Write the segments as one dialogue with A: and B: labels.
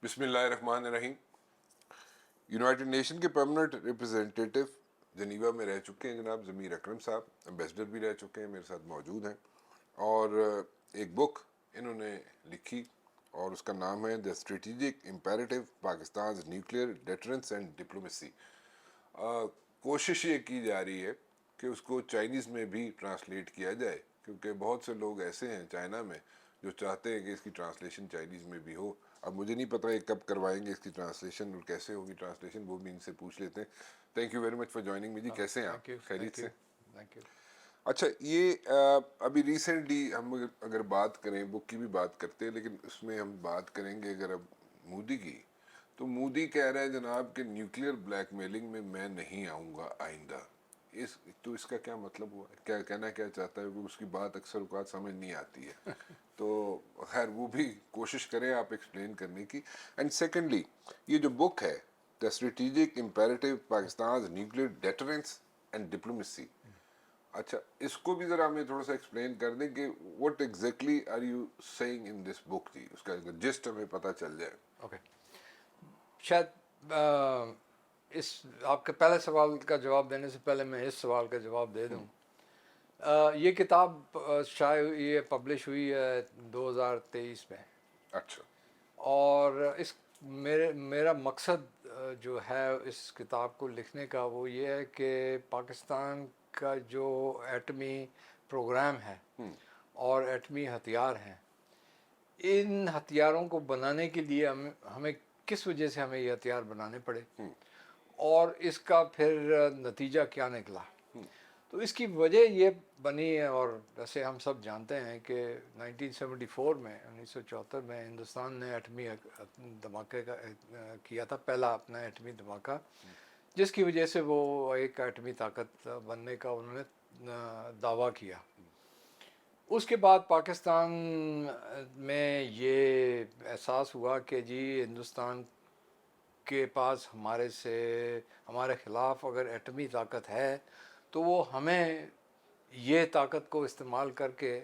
A: بسم اللہ الرحمن الرحیم. یونائٹڈ نیشن کے پرماننٹ ریپرزینٹیٹو جنیوا میں رہ چکے ہیں جناب ضمیر اکرم صاحب، امبیسڈر بھی رہ چکے ہیں، میرے ساتھ موجود ہیں. اور ایک بک انہوں نے لکھی اور اس کا نام ہے the strategic imperative Pakistan nuclear deterrence and diplomacy. کوشش یہ کی جا رہی ہے کہ اس کو چائنیز میں بھی ٹرانسلیٹ کیا جائے، کیونکہ بہت سے لوگ ایسے ہیں چائنا میں جو چاہتے ہیں کہ اس کی ٹرانسلیشن چائنیز میں بھی ہو. اب مجھے نہیں پتہ یہ کب کروائیں گے اس کی ٹرانسلیشن اور کیسے ہوگی ٹرانسلیشن، وہ بھی ان سے پوچھ لیتے ہیں. Thank you very much for joining me. جی کیسے ہیں آپ؟
B: تھینک یو
A: خیریت
B: تھینک یو
A: سے؟
B: Thank you.
A: اچھا، یہ ابھی ریسنٹلی ہم اگر بات کریں، بک کی بھی بات کرتے ہیں لیکن اس میں ہم بات کریں گے اگر اب مودی کی، تو مودی کہہ رہا ہے جناب کہ نیوکلیئر بلیک میلنگ میں نہیں آؤں گا آئندہ. اس کا کیا مطلب ہوا؟ کیا کہنا کیا چاہتا ہے؟ اس کی بات اکثر اوقات سمجھ نہیں آتی ہے، تو خیر وہ بھی کوشش کریں آپ ایکسپلین کرنے کی. اینڈ سیکنڈلی، یہ جو بک ہے the strategic imperative Pakistan nuclear deterrence and diplomacy, اچھا اس کو بھی ذرا ہمیں تھوڑا سا ایکسپلین کر دیں کہ what exactly are you seeing in this book. جی اس کا جسٹ ہمیں پتہ چل جائے.
B: اوکے، شاید اس آپ کے پہلے سوال کا جواب دینے سے پہلے میں اس سوال کا جواب دے دوں. یہ کتاب شائع یہ پبلش ہوئی ہے 2023 میں،
A: اچھا.
B: اور اس میرا مقصد جو ہے اس کتاب کو لکھنے کا وہ یہ ہے کہ پاکستان کا جو ایٹمی پروگرام ہے اور ایٹمی ہتھیار ہیں، ان ہتھیاروں کو بنانے کے لیے ہمیں کس وجہ سے ہمیں یہ ہتھیار بنانے پڑے اور اس کا پھر نتیجہ کیا نکلا. تو اس کی وجہ یہ بنی ہے، اور جیسے ہم سب جانتے ہیں کہ 1974 میں 1974 میں ہندوستان نے ایٹمی دھماکے کا کیا تھا، پہلا اپنا ایٹمی دھماکہ، جس کی وجہ سے وہ ایک ایٹمی طاقت بننے کا انہوں نے دعویٰ کیا. اس کے بعد پاکستان میں یہ احساس ہوا کہ جی ہندوستان کے پاس ہمارے خلاف اگر ایٹمی طاقت ہے تو وہ ہمیں یہ طاقت کو استعمال کر کے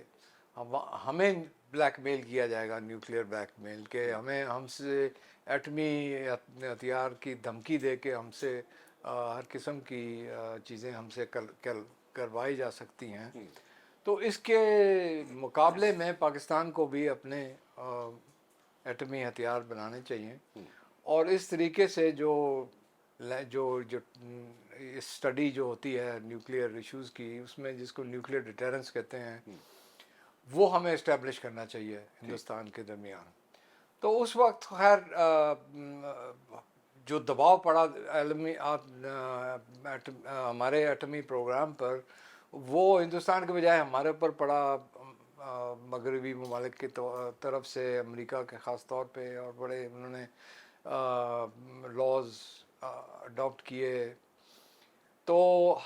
B: ہمیں بلیک میل کیا جائے گا، نیوکلیئر بلیک میل، کہ ہم سے ایٹمی ہتھیار کی دھمکی دے کے ہم سے ہر قسم کی چیزیں ہم سے کروائی جا سکتی ہیں. تو اس کے مقابلے میں پاکستان کو بھی اپنے ایٹمی ہتھیار بنانے چاہیے، اور اس طریقے سے جو اسٹڈی جو ہوتی ہے نیوکلیئر ایشوز کی، اس میں جس کو نیوکلیئر ڈیٹرنس کہتے ہیں، وہ ہمیں اسٹیبلش کرنا چاہیے ہندوستان کے درمیان. تو اس وقت خیر جو دباؤ پڑا ہمارے ایٹمی پروگرام پر، وہ ہندوستان کے بجائے ہمارے اوپر پڑا، مغربی ممالک کی طرف سے، امریکہ کے خاص طور پہ، اور بڑے انہوں نے لاز اڈاپٹ کیے. تو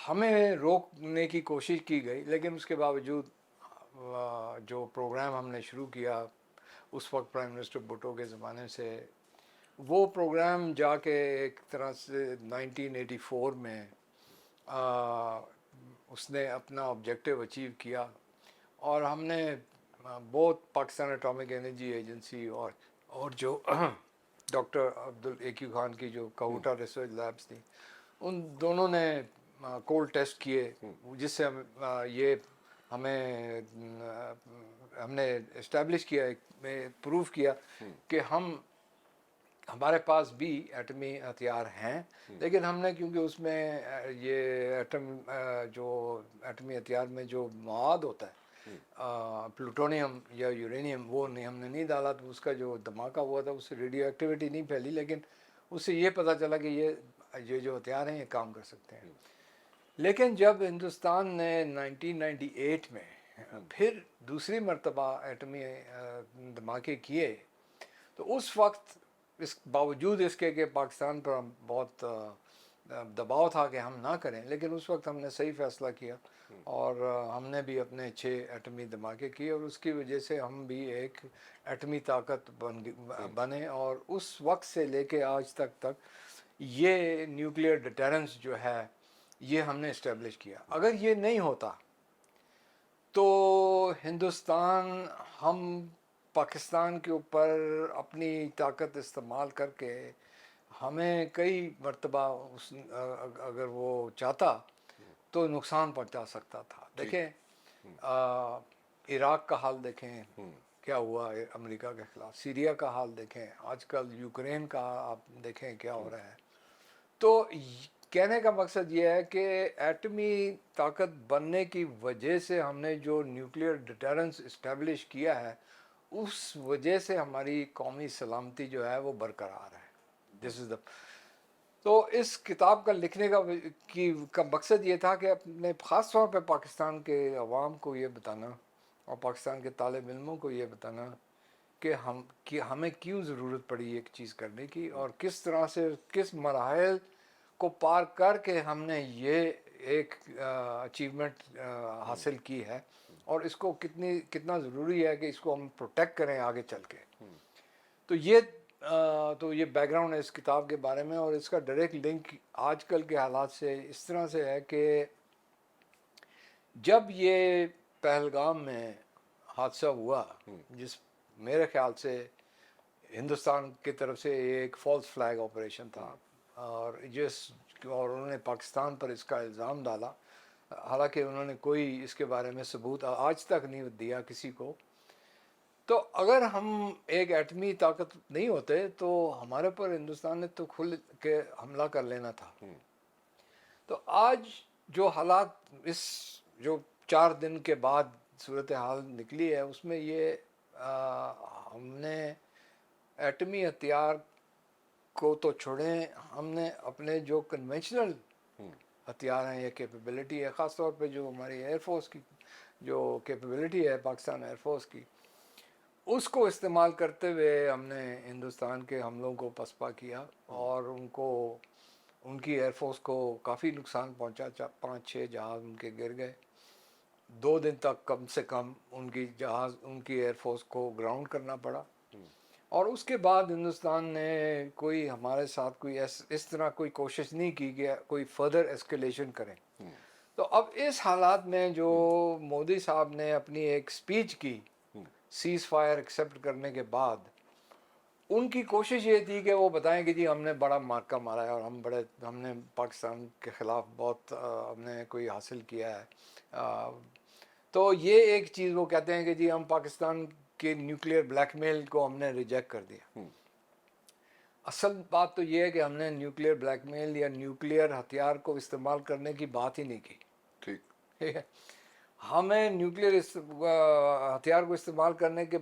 B: ہمیں روکنے کی کوشش کی گئی، لیکن اس کے باوجود جو پروگرام ہم نے شروع کیا اس وقت پرائم منسٹر بھٹو کے زمانے سے، وہ پروگرام جا کے ایک طرح سے 1984 میں اس نے اپنا آبجیکٹیو اچیو کیا، اور ہم نے بہت پاکستان اٹامک انرجی ایجنسی اور جو ڈاکٹر عبدالحکیم خان کی جو کاوٹا ریسرچ لیبس تھیں، ان دونوں نے کولڈ ٹیسٹ کیے، جس سے ہم نے اسٹیبلش کیا، پروف کیا کہ ہمارے پاس بھی ایٹمی ہتھیار ہیں. لیکن ہم نے کیونکہ اس میں یہ ایٹمی ہتھیار میں جو مواد ہوتا ہے پلوٹونیم یا یورینیم، وہ ہم نے نہیں ڈالا، تو اس کا جو دھماکہ ہوا تھا اس سے ریڈیو ایکٹیویٹی نہیں پھیلی، لیکن اس سے یہ پتہ چلا کہ یہ جو ہتھیار ہیں یہ کام کر سکتے ہیں. لیکن جب ہندوستان نے 1998 میں پھر دوسری مرتبہ ایٹمی دھماکے کیے، تو اس وقت باوجود اس کے کہ پاکستان پر بہت دباؤ تھا کہ ہم نہ کریں، لیکن اس وقت ہم نے صحیح فیصلہ کیا، اور ہم نے بھی اپنے 6 ایٹمی دھماکے کیے، اور اس کی وجہ سے ہم بھی ایک ایٹمی طاقت بنے. اور اس وقت سے لے کے آج تک یہ نیوکلیئر ڈیٹرنس جو ہے یہ ہم نے اسٹیبلش کیا. اگر یہ نہیں ہوتا تو ہندوستان ہم پاکستان کے اوپر اپنی طاقت استعمال کر کے ہمیں کئی مرتبہ اگر وہ چاہتا تو نقصان پہنچا سکتا تھا. دیکھیں عراق کا حال دیکھیں کیا ہوا امریکہ کے خلاف, سیریا کا حال دیکھیں, آج کل یوکرین کا آپ دیکھیں کیا ہو رہا ہے. تو کہنے کا مقصد یہ ہے کہ ایٹمی طاقت بننے کی وجہ سے ہم نے جو نیوکلیئر ڈیٹرنس اسٹیبلش کیا ہے, اس وجہ سے ہماری قومی سلامتی جو ہے وہ برقرار ہے. دس از دا. تو اس کتاب کا لکھنے کا مقصد یہ تھا کہ اپنے خاص طور پہ پاکستان کے عوام کو یہ بتانا اور پاکستان کے طالب علموں کو یہ بتانا کہ ہمیں کیوں ضرورت پڑی ایک چیز کرنے کی, اور کس طرح سے کس مراحل کو پار کر کے ہم نے یہ ایک اچیومنٹ حاصل کی ہے, اور اس کو کتنا ضروری ہے کہ اس کو ہم پروٹیکٹ کریں آگے چل کے. تو یہ بیک گراؤنڈ ہے اس کتاب کے بارے میں, اور اس کا ڈائریکٹ لنک آج کل کے حالات سے اس طرح سے ہے کہ جب یہ پہلگام میں حادثہ ہوا, جس میرے خیال سے ہندوستان کی طرف سے ایک فالس فلیگ آپریشن تھا, اور انہوں نے پاکستان پر اس کا الزام ڈالا, حالانکہ انہوں نے کوئی اس کے بارے میں ثبوت آج تک نہیں دیا کسی کو. تو اگر ہم ایک ایٹمی طاقت نہیں ہوتے تو ہمارے پر ہندوستان نے تو کھل کے حملہ کر لینا تھا. تو آج جو حالات اس جو 4 دن کے بعد صورتحال نکلی ہے, اس میں یہ ہم نے ایٹمی ہتھیار کو تو چھوڑیں, ہم نے اپنے جو کنونشنل ہتھیار ہیں یا کیپیبلٹی ہے, خاص طور پہ جو ہماری ایئر فورس کی جو کیپیبلٹی ہے پاکستان ایئر فورس کی, اس کو استعمال کرتے ہوئے ہم نے ہندوستان کے حملوں کو پسپا کیا, اور ان کی ایئر فورس کو کافی نقصان پہنچا. 5-6 جہاز ان کے گر گئے. 2 دن تک کم سے کم ان کی ایئر فورس کو گراؤنڈ کرنا پڑا. اور اس کے بعد ہندوستان نے کوئی ہمارے ساتھ کوئی اس طرح کوئی کوشش نہیں کی کہ کوئی فردر ایسکیلیشن کریں. تو اب اس حالات میں جو مودی صاحب نے اپنی ایک سپیچ کی سیز فائر ایکسیپٹ کرنے کے بعد, ان کی کوشش یہ تھی کہ وہ بتائیں کہ جی ہم نے بڑا مارکا مارا ہے, اور ہم نے پاکستان کے خلاف بہت ہم نے کوئی حاصل کیا ہے. تو یہ ایک چیز وہ کہتے ہیں کہ جی ہم پاکستان کے نیوکلیئر بلیک میل کو ہم نے ریجیکٹ کر دیا. اصل بات تو یہ ہے کہ ہم نے نیوکلیئر بلیک میل یا نیوکلیئر ہتھیار کو استعمال کرنے کی بات ہی نہیں کی. ٹھیک ہے, ہمیں نیوکلیئر ہتھیار کو استعمال کرنے کے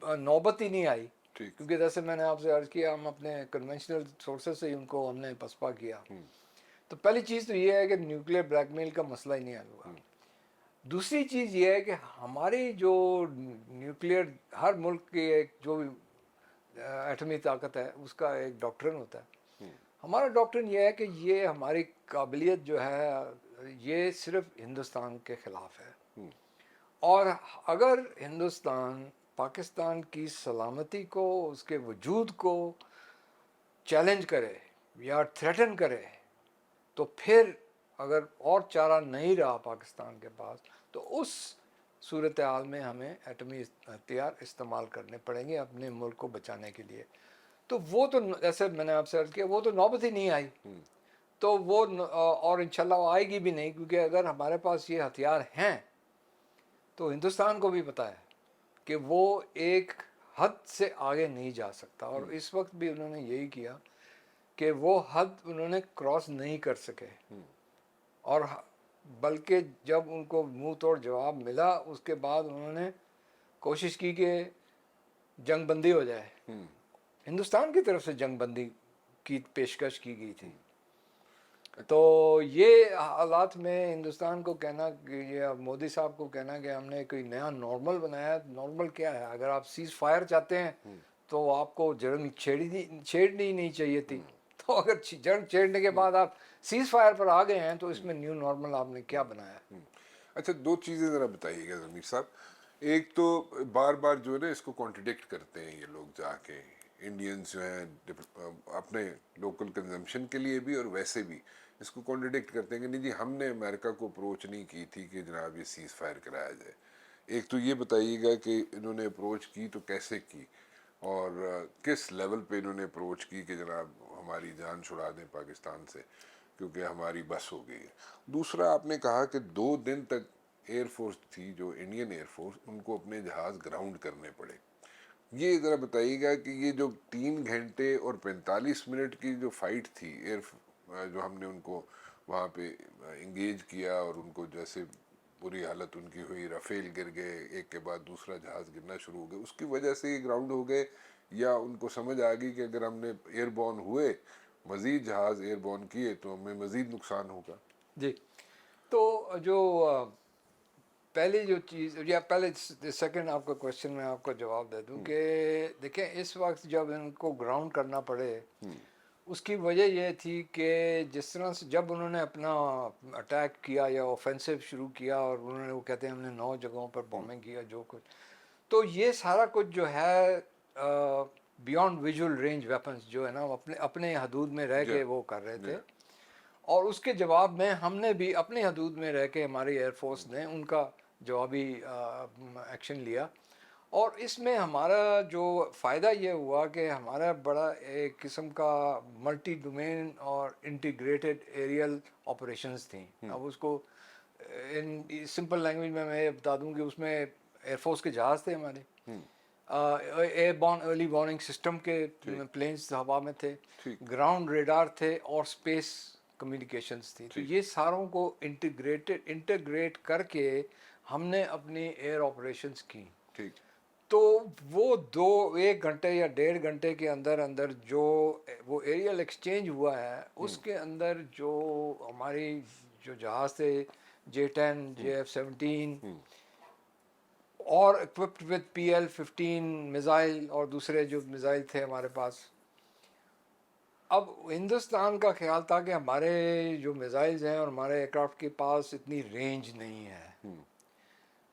B: نوبت ہی نہیں آئی, کیونکہ جیسے میں نے آپ سے عرض کیا ہم اپنے کنونشنل سورسز سے ان کو ہم نے پسپا کیا. تو پہلی چیز تو یہ ہے کہ نیوکلیئر بلیک میل کا مسئلہ ہی نہیں حل ہوا. دوسری چیز یہ ہے کہ ہماری جو نیوکلیئر ہر ملک کی ایک جو ایٹمی طاقت ہے اس کا ایک ڈاکٹرن ہوتا ہے. ہمارا ڈاکٹرن یہ ہے کہ یہ ہماری قابلیت جو ہے یہ صرف ہندوستان کے خلاف ہے, اور اگر ہندوستان پاکستان کی سلامتی کو, اس کے وجود کو چیلنج کرے یا تھریٹن کرے, تو پھر اگر اور چارہ نہیں رہا پاکستان کے پاس, تو اس صورتحال میں ہمیں ایٹمی ہتھیار استعمال کرنے پڑیں گے اپنے ملک کو بچانے کے لیے. تو وہ تو جیسے میں نے آپ سے عرض کیا وہ تو نوبت ہی نہیں آئی, تو وہ اور انشاءاللہ وہ آئے گی بھی نہیں, کیونکہ اگر ہمارے پاس یہ ہتھیار ہیں تو ہندوستان کو بھی پتہ ہے کہ وہ ایک حد سے آگے نہیں جا سکتا, اور اس وقت بھی انہوں نے یہی کیا کہ وہ حد انہوں نے کراس نہیں کر سکے. اور بلکہ جب ان کو منہ توڑ جواب ملا اس کے بعد انہوں نے کوشش کی کہ جنگ بندی ہو جائے. ہندوستان کی طرف سے جنگ بندی کی پیشکش کی گئی تھی. تو یہ حالات میں ہندوستان کو کہنا کہ یہ مودی صاحب کو کہنا کہ ہم نے کوئی نیا نارمل بنایا, نارمل کیا ہے؟ اگر آپ سیز فائر چاہتے ہیں تو آپ کو جنگ چھیڑنی نہیں چاہیے تھی. تو اگر جنگ چھیڑنے کے بعد آپ سیز فائر پر آ گئے ہیں تو اس میں نیو نارمل آپ نے کیا بنایا؟
A: اچھا 2 چیزیں ذرا بتائیے گا ضمیر صاحب. ایک تو بار بار جو ہے نا اس کو کانٹرڈکٹ کرتے ہیں یہ لوگ جا کے, انڈینز جو ہیں اپنے لوکل کنزمپشن کے لیے بھی اور ویسے بھی اس کو کانٹرڈکٹ کرتے ہیں کہ نہیں جی ہم نے امریکہ کو اپروچ نہیں کی تھی کہ جناب یہ سیز فائر کرایا جائے. ایک تو یہ بتائیے گا کہ انہوں نے اپروچ کی تو کیسے کی اور کس لیول پہ انہوں نے اپروچ کی کہ جناب ہماری جان چھڑا دیں پاکستان سے کیونکہ ہماری بس ہو گئی ہے. دوسرا آپ نے کہا کہ 2 دن تک ایئر فورس تھی جو انڈین ایئر فورس ان کو اپنے جہاز گراؤنڈ کرنے پڑے. یہ ذرا بتائیے گا کہ یہ جو 3 گھنٹے اور 45 منٹ کی جو فائٹ تھی جو ہم نے ان کو وہاں پہ انگیج کیا اور ان کو جیسے بری حالت ان کی ہوئی، رفیل گر گئے ایک کے بعد دوسرا جہاز گرنا شروع ہو گئے، اس کی وجہ سے یہ گراؤنڈ ہو گئے یا ان کو سمجھ آ گئی کہ اگر ہم نے ایئر بورن ہوئے مزید جہاز ایئر بورن کیے تو ہمیں مزید نقصان ہوگا؟
B: جی، تو جو پہلی جو چیز یا پہلے سیکنڈ آپ کا کوشچن میں آپ کو جواب دے دوں کہ دیکھیں اس وقت جب ان کو گراؤنڈ کرنا پڑے اس کی وجہ یہ تھی کہ جس طرح سے جب انہوں نے اپنا اٹیک کیا یا اوفینسو شروع کیا اور انہوں نے وہ کہتے ہیں ہم نے 9 جگہوں پر بومبنگ کیا جو کچھ، تو یہ سارا کچھ جو ہے بیونڈ ویژول رینج ویپنز جو ہے نا وہ اپنے حدود میں رہ کے وہ کر رہے تھے، اور اس کے جواب میں ہم نے بھی اپنے حدود میں رہ کے ہماری ایئر فورس نے ان کا جوابی ایکشن لیا. اور اس میں ہمارا جو فائدہ یہ ہوا کہ ہمارا بڑا ایک قسم کا ملٹی ڈومین اور انٹیگریٹڈ ایریل آپریشنز تھیں. اب اس کو ان سمپل لینگویج میں یہ بتا دوں کہ اس میں ایئر فورس کے جہاز تھے ہمارے، airborne early warning system کے پلینز ہوا میں تھے، گراؤنڈ ریڈار تھے اور اسپیس کمیونیکیشنز تھی. تو یہ ساروں کو انٹیگریٹ کر کے ہم نے اپنی ایئر آپریشنز کی. تو وہ 1 گھنٹے یا 1.5 گھنٹے کے اندر اندر جو وہ ایریل ایکسچینج ہوا ہے اس کے اندر جو ہماری جو جہاز تھے J-10 JF-17 اور equipped with PL-15 میزائل اور دوسرے جو میزائل تھے ہمارے پاس. اب ہندوستان کا خیال تھا کہ ہمارے جو میزائلز ہیں اور ہمارے ایئرکرافٹ کے پاس اتنی رینج نہیں ہے،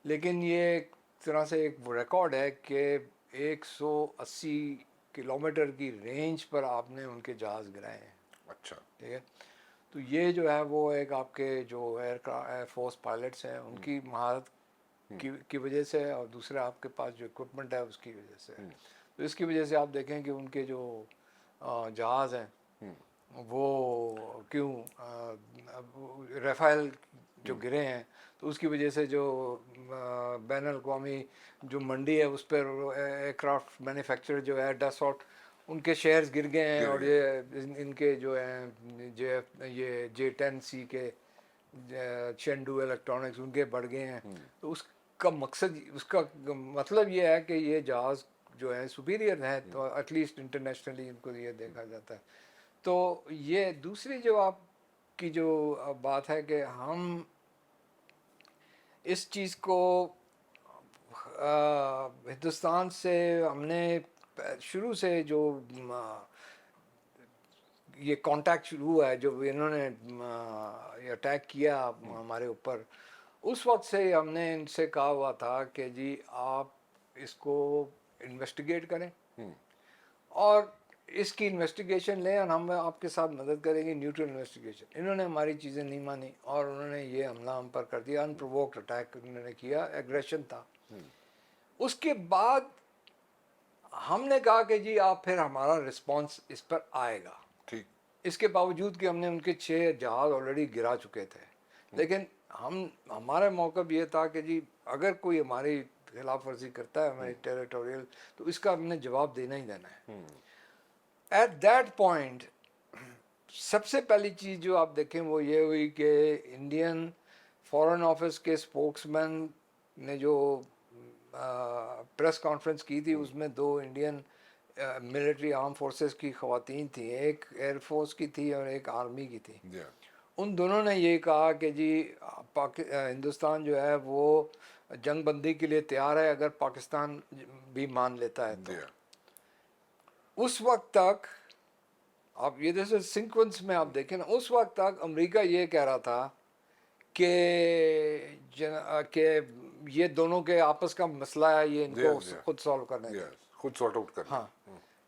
B: لیکن یہ ایک طرح سے ایک ریکارڈ ہے کہ 180 کلومیٹر کی رینج پر آپ نے ان کے جہاز گرائے ہیں.
A: اچھا،
B: ٹھیک ہے، تو یہ جو ہے وہ ایک آپ کے جو ایئر فورس پائلٹس ہیں ان کی مہارت کی وجہ سے اور دوسرا آپ کے پاس جو اکوپمنٹ ہے اس کی وجہ سے. تو اس کی وجہ سے آپ دیکھیں کہ ان کے جو جہاز ہیں وہ کیوں ریفائل جو گرے ہیں تو اس کی وجہ سے جو بین الاقوامی جو منڈی ہے اس پر ایئر کرافٹ مینوفیکچرر جو ہے ڈساٹ ان کے شیئرز گر گئے ہیں، اور یہ ان کے جو ہیں یہ J-10C کے چینڈو الیکٹرانکس ان کے بڑھ گئے ہیں. تو اس کا مقصد اس کا مطلب یہ ہے کہ یہ جہاز جو ہے سپیریئر ہیں، تو ایٹ لیسٹ انٹرنیشنلی ان کو یہ دیکھا جاتا ہے. تو یہ دوسری جو آپ کی جو بات ہے کہ ہم اس چیز کو ہندوستان سے ہم نے شروع سے جو یہ کانٹیکٹ شروع ہوا ہے جو انہوں نے اٹیک کیا ہمارے اوپر، اس وقت سے ہم نے ان سے کہا ہوا تھا کہ جی آپ اس کو انویسٹیگیٹ کریں اور اس کی انویسٹیگیشن لیں اور ہم آپ کے ساتھ مدد کریں گے، نیوٹرل انویسٹیگیشن. انہوں نے ہماری چیزیں نہیں مانی اور انہوں نے یہ حملہ ہم پر کر دیا، انپرووکڈ اٹیک انہوں نے کیا، ایگریشن تھا. اس کے بعد ہم نے کہا کہ جی آپ پھر ہمارا رسپانس اس پر آئے گا. اس کے باوجود کہ ہم نے ان کے 6 جہاز آلریڈی گرا چکے تھے، لیکن ہمارا موقف یہ تھا کہ جی اگر کوئی ہماری خلاف ورزی کرتا ہے ہماری ٹیریٹوریل تو اس کا ہم نے جواب دینا ہی دینا ہے. ایٹ دیٹ پوائنٹ سب سے پہلی چیز جو آپ دیکھیں وہ یہ ہوئی کہ انڈین فارن آفس کے اسپوکس مین نے جو پریس کانفرنس کی تھی اس میں 2 انڈین ملٹری آرم فورسز کی خواتین تھیں، ایک ایئر فورس کی تھی اور ایک آرمی کی تھی. ان دونوں نے یہ کہا کہ جی ہندوستان جو ہے وہ جنگ بندی کے لیے تیار ہے اگر پاکستان بھی مان لیتا ہے تو. اس وقت تک آپ یہ جیسے سیکوینس میں آپ دیکھیں نا، اس وقت تک امریکہ یہ کہہ رہا تھا کہ یہ دونوں کے آپس کا مسئلہ ہے، یہ ان کو خود سالو کرنا ہے،
A: خود سارٹ آؤٹ کرنا.
B: ہاں.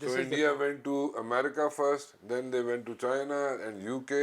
A: So India went to America first, then they went to China and UK,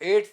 B: 8th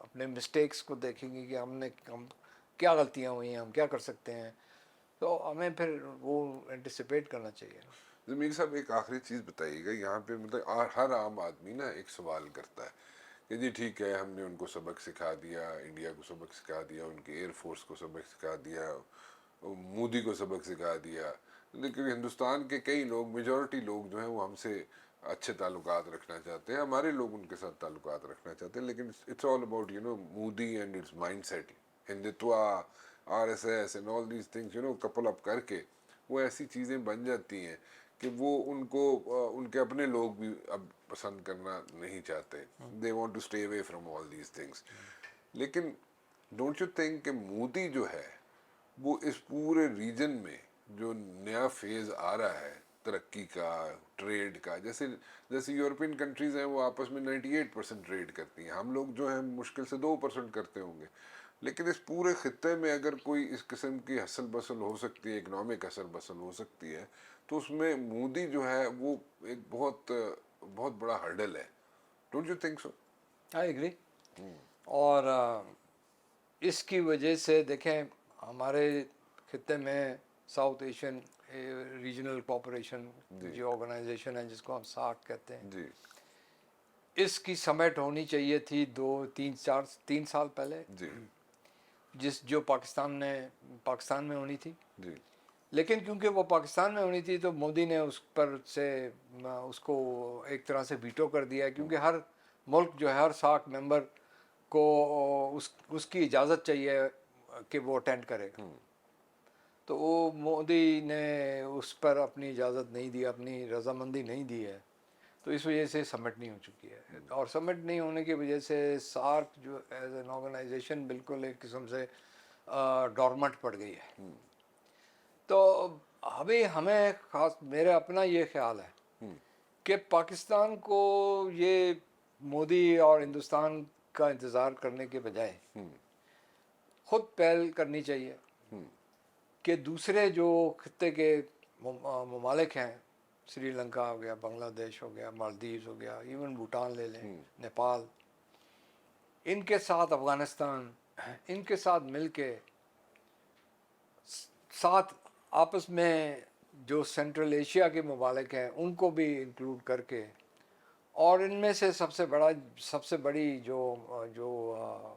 B: اپنے مسٹیکس کو دیکھیں گے کہ ہم کیا غلطیاں ہوئی ہیں, ہم کیا کر سکتے ہیں, تو ہمیں پھر وہ اینٹیسپیٹ کرنا چاہیے.
A: ضمیر صاحب ایک آخری چیز بتائیے گا یہاں پہ, مطلب ہر عام آدمی نا ایک سوال کرتا ہے کہ جی ٹھیک ہے ہم نے ان کو سبق سکھا دیا, انڈیا کو سبق سکھا دیا, ان کے ایئر فورس کو سبق سکھا دیا, مودی کو سبق سکھا دیا, لیکن ہندوستان کے کئی لوگ, میجورٹی لوگ جو ہیں وہ ہم سے اچھے تعلقات رکھنا چاہتے ہیں, ہمارے لوگ ان کے ساتھ تعلقات رکھنا چاہتے ہیں, لیکن it's all about Modi and its mindset, Hindutva, R S S and all these things couple up کر کے وہ ایسی چیزیں بن جاتی ہیں کہ وہ ان کو ان کے اپنے لوگ بھی اب پسند کرنا نہیں چاہتے, they want to stay away from all these things. لیکن ڈونٹ یو تھنک کہ مودی جو ہے وہ اس پورے ریجن میں جو نیا فیز آ رہا ہے ترقی کا, ٹریڈ کا, جیسے یورپین کنٹریز ہیں وہ آپس میں 98% ٹریڈ کرتی ہیں, ہم لوگ جو ہیں مشکل سے 2% کرتے ہوں گے, لیکن اس پورے خطے میں اگر کوئی اس قسم کی حسل بسل ہو سکتی ہے, اکنامک حسل بسل ہو سکتی ہے, تو اس میں مودی جو ہے وہ ایک بہت بہت بڑا ہرڈل ہے. Don't you think so?
B: I agree. اور اس کی وجہ سے دیکھیں ہمارے خطے میں ساؤتھ ایشین ریجنل کوآپریشن جو آرگنائزیشن ہے جس کو ہم ساک کہتے ہیں,
A: جی
B: اس کی سمٹ ہونی چاہیے تھی 3 سال پہلے,
A: جی
B: جو پاکستان میں ہونی تھی.
A: جی
B: لیکن کیونکہ وہ پاکستان میں ہونی تھی تو مودی نے اس پر سے اس کو ایک طرح سے ویٹو کر دیا, کیونکہ ہر ملک جو ہے, ہر ساک ممبر کو اس کی اجازت چاہیے کہ وہ اٹینڈ کرے گا. تو وہ مودی نے اس پر اپنی اجازت نہیں دی, اپنی رضامندی نہیں دی ہے, تو اس وجہ سے سمٹ نہیں ہو چکی ہے. اور سمٹ نہیں ہونے کی وجہ سے سارک جو ایز این آرگنائزیشن بالکل ایک قسم سے ڈورمنٹ پڑ گئی ہے. تو ابھی ہمیں خاص میرا اپنا یہ خیال ہے کہ پاکستان کو یہ مودی اور ہندوستان کا انتظار کرنے کے بجائے خود پہل کرنی چاہیے کہ دوسرے جو خطے کے ممالک ہیں, سری لنکا ہو گیا, بنگلہ دیش ہو گیا, مالدیوز ہو گیا, ایون بھوٹان لے لیں, نیپال, ان کے ساتھ افغانستان, ان کے ساتھ مل کے ساتھ آپس میں جو سینٹرل ایشیا کے ممالک ہیں ان کو بھی انکلوڈ کر کے, اور ان میں سے سب سے بڑی جو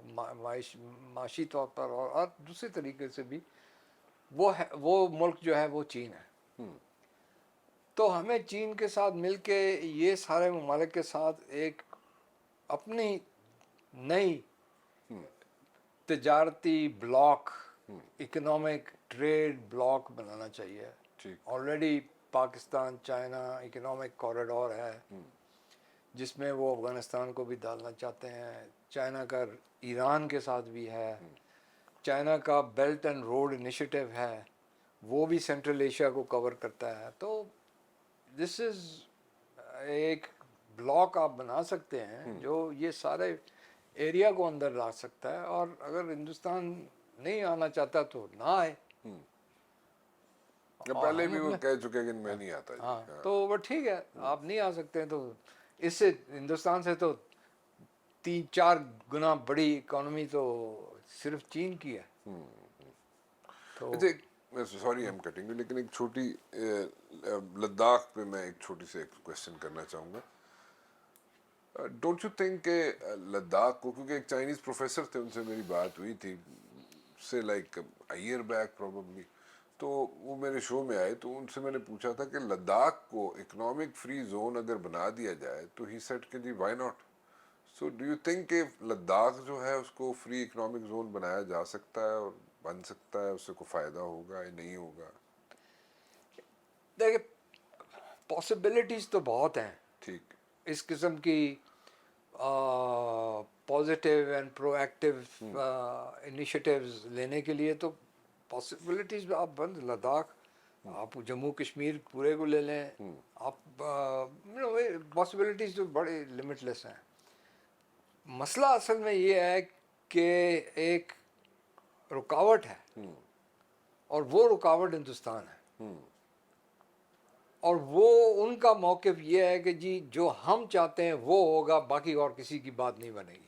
B: معاشی طور پر اور دوسرے طریقے سے بھی وہ ملک جو ہے وہ چین ہے. تو ہمیں چین کے ساتھ مل کے یہ سارے ممالک کے ساتھ ایک اپنی نئی تجارتی بلاک, اکنامک ٹریڈ بلاک بنانا چاہیے. Already Pakistan China economic corridor ہے جس میں وہ افغانستان کو بھی ڈالنا چاہتے ہیں, چائنا کا ایران کے ساتھ بھی ہے, چائنا کا بیلٹ اینڈ روڈ انیشیٹو ہے وہ بھی سینٹرل ایشیا کو کور کرتا ہے. تو دس از ایک بلاک آپ بنا سکتے ہیں جو یہ سارے ایریا کو اندر لا سکتا ہے, اور اگر ہندوستان نہیں آنا چاہتا تو نہ آئے.
A: پہلے بھی وہ کہہ چکے کہ میں نہیں آتا.
B: ہاں تو وہ ٹھیک ہے, آپ نہیں آ سکتے ہیں, تو اس سے ہندوستان سے تو 3-4 گنا بڑی اکانومی تو صرف چین کی ہے. تو
A: sorry I am cutting you, لیکن ایک چھوٹی لداخ پہ میں ایک چھوٹی سی کوشچن کرنا چاہوں گا. ڈونٹ یو تھنک کہ لداخ کو, کیونکہ ایک چائنیز پروفیسر تھے ان سے میری بات ہوئی تھی سے لائک ایئر بیک پروبیبلی, تو وہ میرے شو میں آئے, تو ان سے میں نے پوچھا تھا کہ لداخ کو اکنامک فری زون اگر بنا دیا جائے تو ہی سیٹ کہ جی why not. So do you think کہ لداخ جو ہے اس کو فری اکنامک زون بنایا جا سکتا ہے اور بن سکتا ہے, اس سے کوئی فائدہ ہوگا یا نہیں ہوگا؟
B: دیکھیں پاسبلٹیز تو بہت ہیں
A: ٹھیک,
B: اس قسم کی positive and pro active initiatives لینے کے لیے. تو پاسبلٹیز آپ بند لداخ, آپ جموں کشمیر پورے کو لے لیں, آپ پاسبلٹیز تو بڑے لمٹ لیس ہیں. مسئلہ اصل میں یہ ہے کہ ایک رکاوٹ ہے, اور وہ رکاوٹ ہندوستان ہے, اور وہ ان کا موقف یہ ہے کہ جی جو ہم چاہتے ہیں وہ ہوگا, باقی اور کسی کی بات نہیں بنے گی.